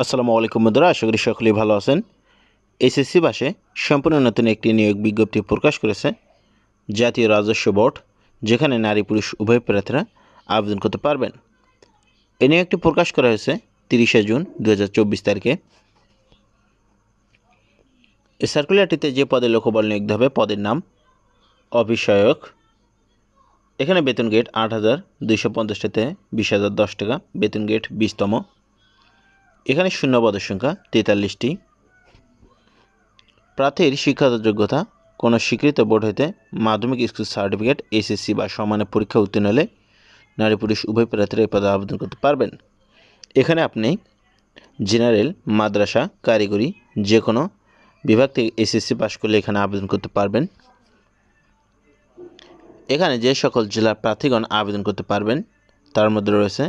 আসসালামু আলাইকুম বন্ধুরা, আশা করি সকলেই ভালো আছেন। এসএসসি পাশে সম্পূর্ণ নতুন একটি নিয়োগ বিজ্ঞপ্তি প্রকাশ করেছে জাতীয় রাজস্ব বোর্ড, যেখানে নারী পুরুষ উভয় প্রার্থীরা আবেদন করতে পারবেন। এই নিয়োগটি প্রকাশ করা হয়েছে 30শে জুন 2024 তারিখে। এই সার্কুলারটিতে যে পদে লোকবল নিয়োগ হবে পদের নাম অফিস সহায়ক। এখানে বেতন গেট 8,250 থেকে 20,010 টাকা, বেতন গেট 20তম। এখানে শূন্য পদের সংখ্যা 43টি। প্রার্থীর শিক্ষাগত যোগ্যতা কোনো স্বীকৃত বোর্ড হইতে মাধ্যমিক স্কুল সার্টিফিকেট, এসএসসি বা সমানের পরীক্ষা উত্তীর্ণ হলে নারী পুরুষ উভয় প্রার্থীরা এই পদে আবেদন করতে পারবেন। এখানে আপনি জেনারেল, মাদ্রাসা, কারিগরি যে কোনো বিভাগ থেকে এসএসসি পাশ করলে এখানে আবেদন করতে পারবেন। এখানে যে সকল জেলার প্রার্থীগণ আবেদন করতে পারবেন তার মধ্যে রয়েছে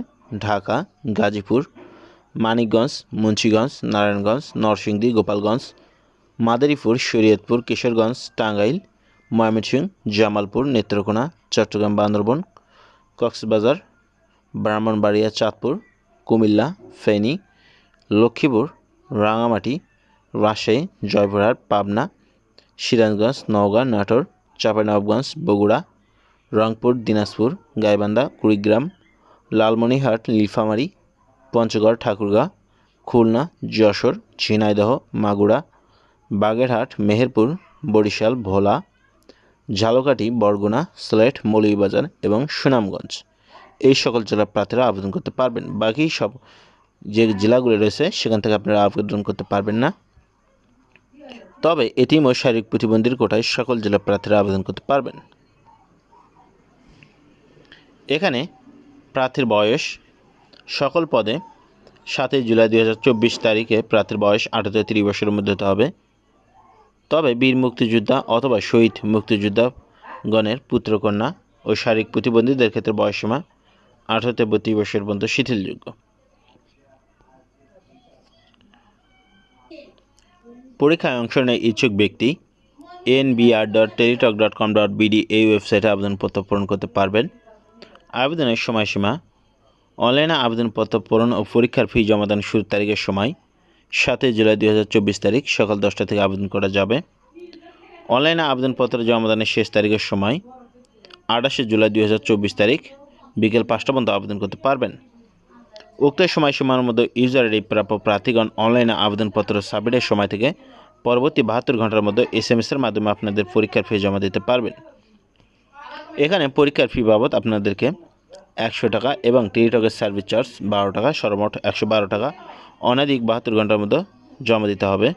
ঢাকা, গাজীপুর, মানিকগঞ্জ, মুন্সিগঞ্জ, নারায়ণগঞ্জ, নরসিংদী, গোপালগঞ্জ, মাদারীপুর, শরীয়তপুর, কিশোরগঞ্জ, টাঙ্গাইল, ময়মনসিংহ, জামালপুর, নেত্রকোনা, চট্টগ্রাম, বান্দরবান, কক্সবাজার, ব্রাহ্মণবাড়িয়া, চাঁদপুর, কুমিল্লা, ফেনী, লক্ষ্মীপুর, রাঙামাটি, রাজশাহী, জয়পুরহাট, পাবনা, সিরাজগঞ্জ, নওগাঁ, নাটোর, চাঁপাইনবাবগঞ্জ, বগুড়া, রংপুর, দিনাজপুর, গাইবান্ধা, কুড়িগ্রাম, লালমনিরহাট, নীলফামারী, পঞ্চগড়, ঠাকুরগাঁও, খুলনা, যশোর, ঝিনাইদহ, মাগুরা, বাগেরহাট, মেহেরপুর, বরিশাল, ভোলা, ঝালকাঠি, বরগুনা, সিলেট, মৌলভীবাজার এবং সুনামগঞ্জ এই সকল জেলার প্রার্থীরা আবেদন করতে পারবেন। বাকি সব যে জেলাগুলো রয়েছে সেখান থেকে আপনারা আবেদন করতে পারবেন না। তবে এটিম ও শারীরিক প্রতিবন্ধীর কোটায় সকল জেলার প্রার্থীরা আবেদন করতে পারবেন। এখানে প্রার্থীর বয়স সকল পদে 7 জুলাই 2024 তারিখে প্রার্থীর বয়স 18 থেকে 30 বছরের মধ্যে হতে হবে। তবে বীর মুক্তিযোদ্ধা অথবা শহীদ মুক্তিযোদ্ধাগণের পুত্রকন্যা ও শারীরিক প্রতিবন্ধীদের ক্ষেত্রে বয়সসীমা 18 থেকে 32 বছর পর্যন্ত শিথিলযোগ্য। পরীক্ষায় অংশ নেয় ইচ্ছুক ব্যক্তি nbr.teletalk.com.bd এই ওয়েবসাইটে আবেদনপত্র পূরণ করতে পারবেন। আবেদনের সময়সীমা অনলাইনে আবেদনপত্র পূরণ ও পরীক্ষার ফি জমাদান শুরুর তারিখের সময় 7 জুলাই 2024 তারিখ সকাল 10টা থেকে আবেদন করা যাবে। অনলাইনে আবেদনপত্র জমাদানের শেষ তারিখের সময় 28 জুলাই 2024 তারিখ বিকেল 5টা পর্যন্ত আবেদন করতে পারবেন। উক্ত সময়সীমার মধ্যে ইউজার আইডি প্রাপ্য প্রার্থীগণ অনলাইনে আবেদনপত্র সাবমিটের সময় থেকে পরবর্তী 72 ঘন্টার মধ্যে এসএমএসের মাধ্যমে আপনাদের পরীক্ষার ফি জমা দিতে পারবেন। এখানে পরীক্ষার ফি বাবদ আপনাদেরকে 100 টাকা এবং টেলিটকের সার্ভিস চার্জ 12 টাকা, সর্বমোট 112 টাকা অনধিক 72 ঘন্টার মধ্যে জমা দিতে হবে।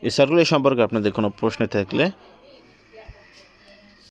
এই সার্কুলার সম্পর্কে আপনাদের কোনো প্রশ্ন থাকলে